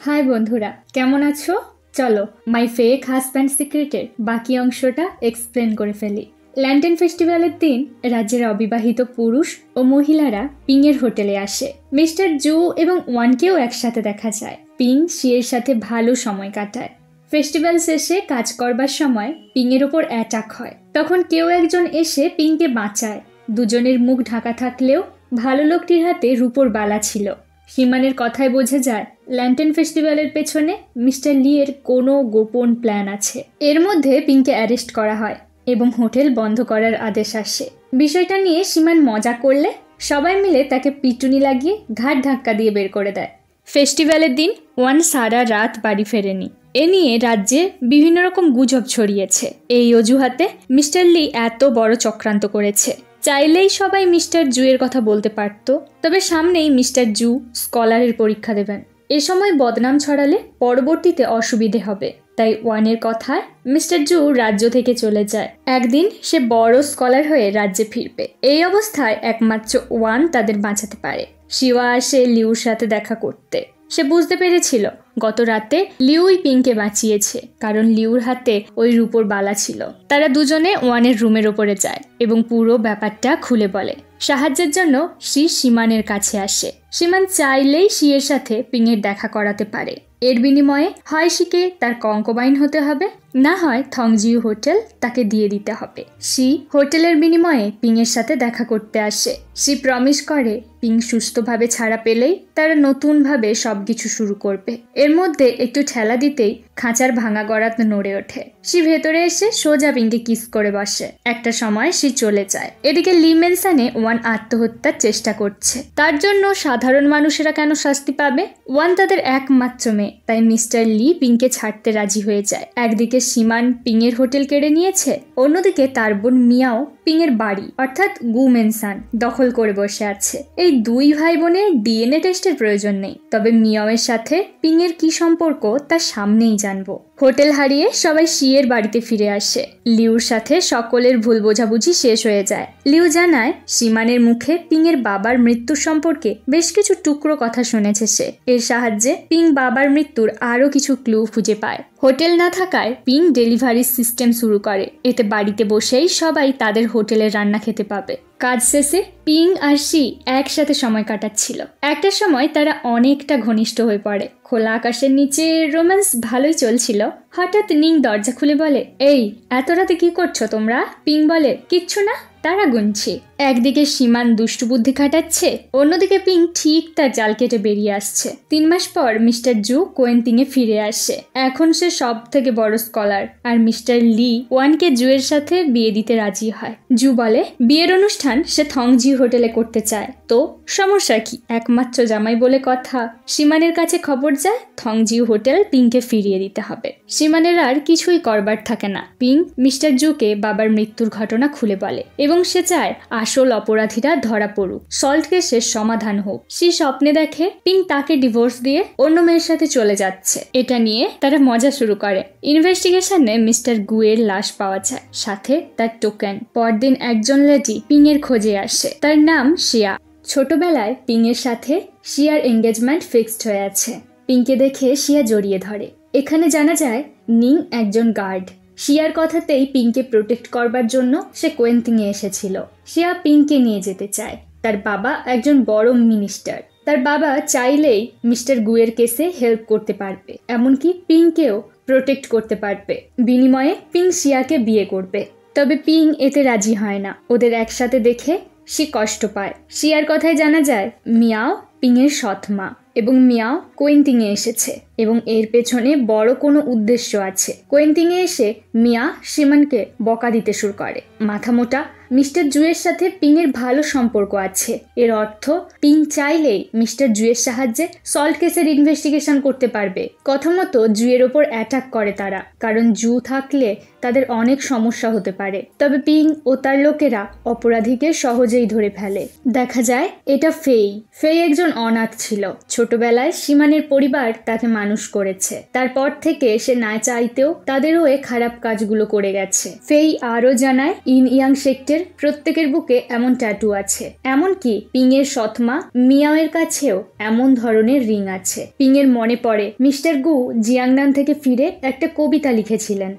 High বন্ধুরা, কেমন আছো? চলো মাই ফেক হাজব্যান্ড সিক্রেটের বাকি অংশটা এক্সপ্লেন করে ফেলি। ল্যান্টেন ফেস্টিভ্যালের দিন রাজ্যের অবিবাহিত পুরুষ ও মহিলারা পিংয়ের হোটেলে আসে। মিস্টার জু এবং ওয়ানকেও একসাথে দেখা যায়। পিং শিয়ের সাথে ভালো সময় কাটায়। ফেস্টিভ্যাল শেষে কাজ করবার সময় পিংয়ের ওপর অ্যাটাক হয়। তখন কেউ একজন এসে পিংকে বাঁচায়। দুজনের মুখ ঢাকা থাকলেও ভালো লোকটির হাতে রূপোর বালা ছিল। হিমানের কথায় বোঝা যায় ল্যান্টেন ফেস্টিভ্যালের পেছনে মিস্টার লি এর কোনো গোপন প্ল্যান আছে। এর মধ্যে পিংকে অ্যারেস্ট করা হয় এবং হোটেল বন্ধ করার আদেশ আসে। বিষয়টা নিয়ে সীমান মজা করলে সবাই মিলে তাকে পিটুনি লাগিয়ে ঘাট ধাক্কা দিয়ে বের করে দেয়। ফেস্টিভ্যালের দিন ওয়ান সারা রাত বাড়ি ফেরেনি। এ নিয়ে রাজ্যে বিভিন্ন রকম গুজব ছড়িয়েছে। এই অজুহাতে মিস্টার লি এত বড় চক্রান্ত করেছে। চাইলেই সবাই মিস্টার জুয়ের কথা বলতে পারত, তবে সামনেই মিস্টার জু স্কলারের পরীক্ষা দেবেন। এ সময় বদনাম ছড়ালে পরবর্তীতে অসুবিধে হবে, তাই ওয়ানের কথায় মিস্টার জু রাজ্য থেকে চলে যায়। একদিন সে বড় স্কলার হয়ে রাজ্যে ফিরবে। এই অবস্থায় একমাত্র ওয়ান তাদের বাঁচাতে পারে। শিওয়া আসে লিউর সাথে দেখা করতে। সে বুঝতে পেরেছিল গত রাতে লিউই পিংকে বাঁচিয়েছে, কারণ লিউর হাতে ওই রূপোর বালা ছিল। তারা দুজনে ওয়ানের রুমের ওপরে যায় এবং পুরো ব্যাপারটা খুলে বলে। সাহায্যের জন্য শি সীমানের কাছে আসে। সীমান চাইলেই শিয়ের সাথে পিংয়ের দেখা করাতে পারে। এর বিনিময়ে হয় শিকে তার কঙ্কবাইন হতে হবে, না হয় থংজিউ হোটেল তাকে দিয়ে দিতে হবে। শি হোটেলের বিনিময়ে পিংয়ের সাথে দেখা করতে আসে। শি প্রমিস করে পিং সুস্থভাবে ছাড়া পেলেই তারা নতুনভাবে সবকিছু শুরু করবে। এর মধ্যে একটু ঠেলা দিতেই খাঁচার ভাঙা গড়াত নড়ে ওঠে। শি ভেতরে এসে সোজা পিংকে কিস করে বসে। একটা সময় শি চলে যায়। এদিকে লি মেনসানে ওয়ান আত্মহত্যার চেষ্টা করছে। তার জন্য সাধারণ মানুষেরা কেন শাস্তি পাবে? ওয়ান তাদের একমাত্র মেয়ে, তাই মিস্টার লি পিংকে ছাড়তে রাজি হয়ে যায়। একদিকে সীমান পিংয়ের হোটেল কেড়ে নিয়েছে, অন্যদিকে তার বোন মিয়াও পিংয়ের বাড়ি অর্থাৎ গু মেনসান দখল করে বসে আছে। এই দুই ভাই বোনের ডিএনএ টেস্টের প্রয়োজন নেই, তবে মিয়াওয়ের সাথে পিংয়ের কি সম্পর্ক তা সামনেই জানবো। হোটেল হারিয়ে সবাই শিয়ের বাড়িতে ফিরে আসে। লিউর সাথে সকলের ভুল বোঝাবুঝি শেষ হয়ে যায়। লিউ জানায় সীমানের মুখে পিংয়ের বাবার মৃত্যুর সম্পর্কে বেশ কিছু টুকরো কথা শুনেছে সে। এর সাহায্যে পিং বাবার মৃত্যুর আরো কিছু ক্লু খুঁজে পায়। হোটেল না থাকায় পিং ডেলিভারি সিস্টেম শুরু করে। এতে বাড়িতে বসেই সবাই তাদের হোটেলের রান্না খেতে পাবে। কাজ শেষে পিং আর শি একসাথে সময় কাটাচ্ছিল। একটা সময় তারা অনেকটা ঘনিষ্ঠ হয়ে পড়ে। খোলা আকাশের নিচে রোম্যান্স ভালোই চলছিল। হঠাৎ নিং দরজা খুলে বলে, এই এত রাতে কি করছো তোমরা? পিং বলে, কিচ্ছু না, তারা গুনছি। একদিকে সীমান দুষ্টু বুদ্ধি খাটাচ্ছে, অন্যদিকে পিং ঠিক তার জাল কেটে বেরিয়ে আসছে। 3 মাস পর মিস্টার জু কোয়েন্তিংয়ে ফিরে আসে। এখন সে সব থেকে বড় স্কলার, আর মিস্টার লি ওয়ানকে জুয়ের সাথে বিয়ে দিতে রাজি হয়। জু বলে বিয়ের অনুষ্ঠান সে থংজি হোটেলে করতে চায়। তো সমস্যা কি? একমাত্র জামাই বলে কথা। সীমানের কাছে খবর যায় থংজি হোটেল পিংকে ফিরিয়ে দিতে হবে। সীমানের আর কিছুই করবার থাকে না। পিং মিস্টার জুকে বাবার মৃত্যুর ঘটনা খুলে বলে এবং সে চায় আসল অপরাধীরা ধরা পড়ুক, সল্ট কেসের সমাধান হোক। সে স্বপ্নে দেখে পিং তাকে ডিভোর্স দিয়ে অন্য মেয়ের সাথে চলে যাচ্ছে। এটা নিয়ে তারা মজা শুরু করে। ইনভেস্টিগেশনে মিস্টার গুয়ের লাশ পাওয়া যায়, সাথে তার টোকেন। পরদিন একজন লেডি পিং এর খোঁজে আসে। তার নাম শিয়া। ছোটবেলায় পিং এর সাথে শিয়ার এঙ্গেজমেন্ট ফিক্সড হয়ে আছে। পিংকে দেখে শিয়া জড়িয়ে ধরে। এখানে জানা যায় নিং একজন গার্ড। শিয়ার কথাতেই পিংকে প্রোটেক্ট করবার জন্য সে কোয়েন্তিংয়ে এসেছিল। শিয়া পিংকে নিয়ে যেতে চায়। তার বাবা একজন বড় মিনিস্টার। তার বাবা চাইলেই মিস্টার গুয়ের কেসে হেল্প করতে পারবে, এমনকি পিংকেও প্রোটেক্ট করতে পারবে। বিনিময়ে পিং শিয়াকে বিয়ে করবে। তবে পিং এতে রাজি হয় না। ওদের একসাথে দেখে সে কষ্ট পায়। শিয়ার কথায় জানা যায় মিয়াও পিংয়ের সৎ মা এবং মিয়াও কোয়েন্তিংয়ে এসেছে এবং এর পেছনে বড় কোনো উদ্দেশ্য আছে। কোয়েন্তিংয়ে এসে মিয়া সীমানকে বকা দিতে শুরু করে। মাথামোটা মিস্টার জুয়ের সাথে পিংয়ের ভালো সম্পর্ক আছে। এর অর্থ পিং চাইলেই মিস্টার জুয়ের সাহায্যে সল্ট কেসের ইনভেস্টিগেশন করতে পারবে। কথামতো জুয়ের ওপর অ্যাটাক করে তারা, কারণ জু থাকলে তাদের অনেক সমস্যা হতে পারে। তবে পিং ও তার লোকেরা অপরাধীকে সহজেই ধরে ফেলে। দেখা যায় এটা ফেই একজন অনাথ ছিল। ছোট ছোটবেলায় সীমানের পরিবার তাকে মানুষ করেছে, তারপর থেকে সে না চাইতেও তাদের হয়ে খারাপ কাজগুলো করে গেছে। ফেই আরও জানায় ইন ইয়াং সেক্টের প্রত্যেকের বুকে এমন ট্যাটু আছে, এমনকি পিং এর সৎমা মিয়াওয়ের কাছেও এমন ধরনের রিং আছে। পিং এর মনে পড়ে মিস্টার গু জিয়াংনান থেকে ফিরে একটা কবিতা লিখেছিলেন।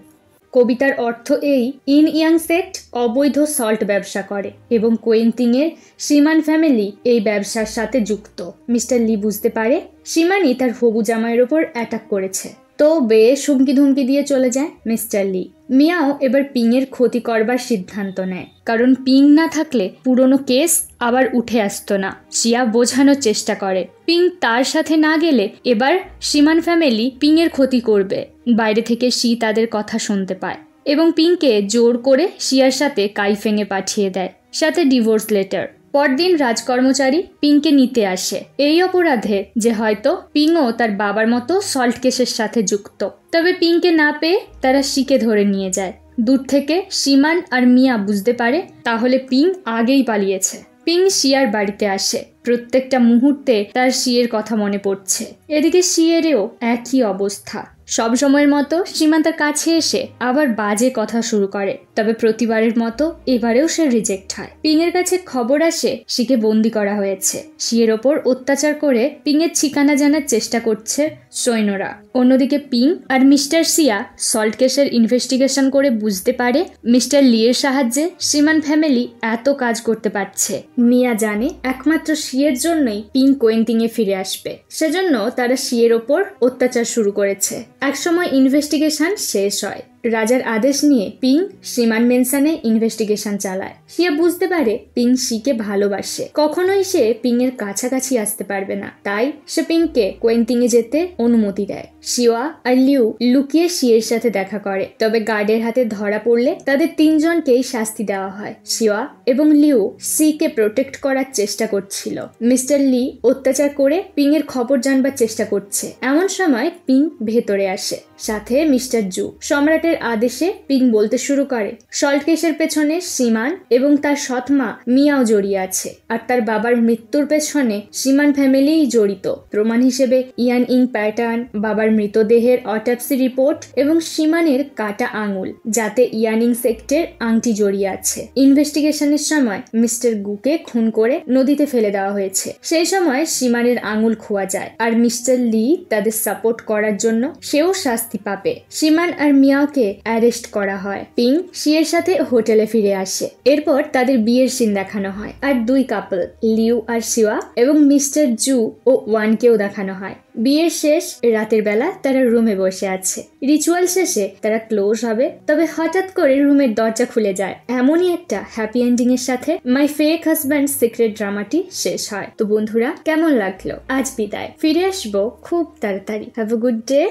কবিতার অর্থ এই, ইন ইয়াং সেক্ট অবৈধ সল্ট ব্যবসা করে এবং কোয়েন্টিংয়ের সীমান ফ্যামিলি এই ব্যবসার সাথে যুক্ত। মিস্টার লি বুঝতে পারে সীমানই তার হবু জামাইয়ের ওপর অ্যাটাক করেছে, তো বেশ হুমকি ধুমকি দিয়ে চলে যায় মিস্টার লি। মিয়াও এবার পিং এর ক্ষতি করবার সিদ্ধান্ত নেয়, কারণ পিং না থাকলে পুরনো কেস আবার উঠে আসতো না। শিয়া বোঝানোর চেষ্টা করে পিং তার সাথে না গেলে এবার সীমান ফ্যামিলি পিং এর ক্ষতি করবে। বাইরে থেকে শি তাদের কথা শুনতে পায় এবং পিংকে জোর করে শিয়ার সাথে কাইফেংয়ে পাঠিয়ে দেয়, সাথে ডিভোর্স লেটার। পরদিন রাজকর্মচারী পিংকে নিতে আসে এই অপরাধে যে হয়তো পিংও তার বাবার মতো সল্ট কেসের সাথে যুক্ত। তবে পিংকে না পেয়ে তারা শিকে ধরে নিয়ে যায়। দূর থেকে সীমান আর মিয়া বুঝতে পারে তাহলে পিং আগেই পালিয়েছে। পিং শিয়ার বাড়িতে আসে, প্রত্যেকটা মুহূর্তে তার শিয়ের কথা মনে পড়ছে। এদিকে শিয়েরও একই অবস্থা। সব সময়ের মতো সীমান তার কাছে এসে আবার বাজে কথা শুরু করে, তবে প্রতিবারের মতো এবারেও সে রিজেক্ট হয়। পিং এর কাছে খবর আসে শিকে বন্দি করা হয়েছে। শিয়ের ওপর অত্যাচার করে পিং এর ঠিকানা জানার চেষ্টা করছে সৈন্যরা। অন্যদিকে পিং আর মিস্টার সিয়া সল্ট কেসের ইনভেস্টিগেশন করে বুঝতে পারে মিস্টার লিয়ের সাহায্যে সীমান ফ্যামিলি এত কাজ করতে পারছে। মিয়া জানে একমাত্র শিয়ের জন্যই পিং কোয়েন্টিংয়ে ফিরে আসবে, সেজন্য তারা শিয়ের ওপর অত্যাচার শুরু করেছে। একসময় ইনভেস্টিগেশন শেষ হয়। রাজার আদেশ নিয়ে পিং সীমান মেনশনে ইনভেস্টিগেশন চালায়। শিয়া বুঝতে পারে পিং শিকে ভালোবাসে, কখনোই সে পিং এর কাছাকাছি আসতে পারবে না, তাই সে পিংকে কোয়েন্টিংয়ে যেতে অনুমতি দেয়। শিয়া আর লিউ লুকিয়ে শিয়ের সাথে দেখা করে, তবে গার্ডের হাতে ধরা পড়লে তাদের তিনজনকেই শাস্তি দেওয়া হয়। শিয়া এবং লিউ শিকে প্রোটেক্ট করার চেষ্টা করছিল। মিস্টার লি অত্যাচার করে পিং এর খবর জানবার চেষ্টা করছে। এমন সময় পিং ভেতরে আসে, সাথে মিস্টার জু। সম্রাটের আদেশে পিং বলতে শুরু করে সল্ট কেসের পেছনে সীমান এবং তার সৎমা মিয়াও জড়িয়ে আছে, আর তার বাবার মৃত্যুর পেছনে সীমান ফ্যামিলিই জড়িত। প্রমাণ হিসেবে ইয়ান ইং প্যাটার্ন, বাবার মৃতদেহের অটোপসি রিপোর্ট এবং সীমানের কাটা আঙুল, যাতে ইয়ান ইং সেক্টের আংটি জড়িয়ে আছে। ইনভেস্টিগেশনের সময় মিস্টার গুকে খুন করে নদীতে ফেলে দেওয়া হয়েছে। সেই সময় সীমানের আঙুল খোয়া যায়, আর মিস্টার লি তাদের সাপোর্ট করার জন্য সেও শাস্তি পাবে। সীমান আর মিয়াওকে অ্যারেস্ট করা হয়। পিং শিয়ের সাথে হোটেলে ফিরে আসে। এরপর তাদের বিয়ের সিন দেখানো হয়, আর দুই কাপল লিউ আর শিয়া এবং মিস্টার জু ও ওয়ানকেও দেখানো হয়। বিয়ের শেষ রাতের বেলা তারা রুমে বসে আছে। রিচুয়াল শেষে তারা ক্লোজ হবে, তবে হঠাৎ করে রুমের দরজা খুলে যায়। এমনই একটা হ্যাপি এন্ডিং এর সাথে মাই ফেক হাজব্যান্ড সিক্রেট ড্রামাটি শেষ হয়। তো বন্ধুরা, কেমন লাগলো? আজ বিদায়, ফিরে আসবো খুব তাড়াতাড়ি। Have a good day.